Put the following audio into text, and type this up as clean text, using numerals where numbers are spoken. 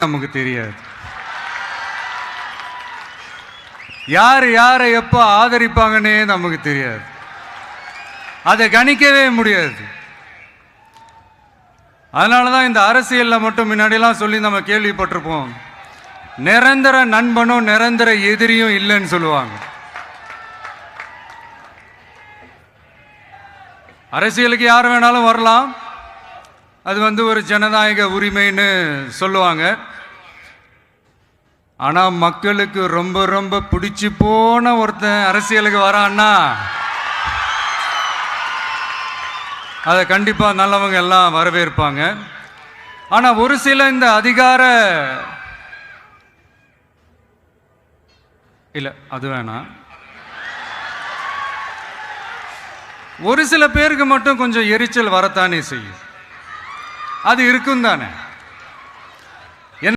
நமக்கு தெரியாது. யார் யாரை எப்போ ஆதரிப்பாங்கன்னே நமக்கு தெரியாது. அதை கணிக்கவே முடியாது. அதனால தான் இந்த அரசியலில் மட்டும் முன்னாடிலாம் சொல்லி நம்ம கேள்விப்பட்டிருப்போம், நிரந்தர நண்பனும் நிரந்தர எதிரியும் இல்லைன்னு சொல்லுவாங்க. அரசியலுக்கு யார் வேணாலும் வரலாம், அது ஒரு ஜனநாயக உரிமைன்னு சொல்லுவாங்க. ஆனால் மக்களுக்கு ரொம்ப ரொம்ப பிடிச்சி போன ஒருத்தன் அரசியலுக்கு வரான்னா அதை கண்டிப்பாக நல்லவங்க எல்லாம் வரவேற்பாங்க. ஆனால் ஒரு சில இந்த அதிகார இல்லை அது வேணாம், ஒரு சில பேருக்கு மட்டும் கொஞ்சம் எரிச்சல் வரத்தானே செய்யும். அது இருக்கும் தானே.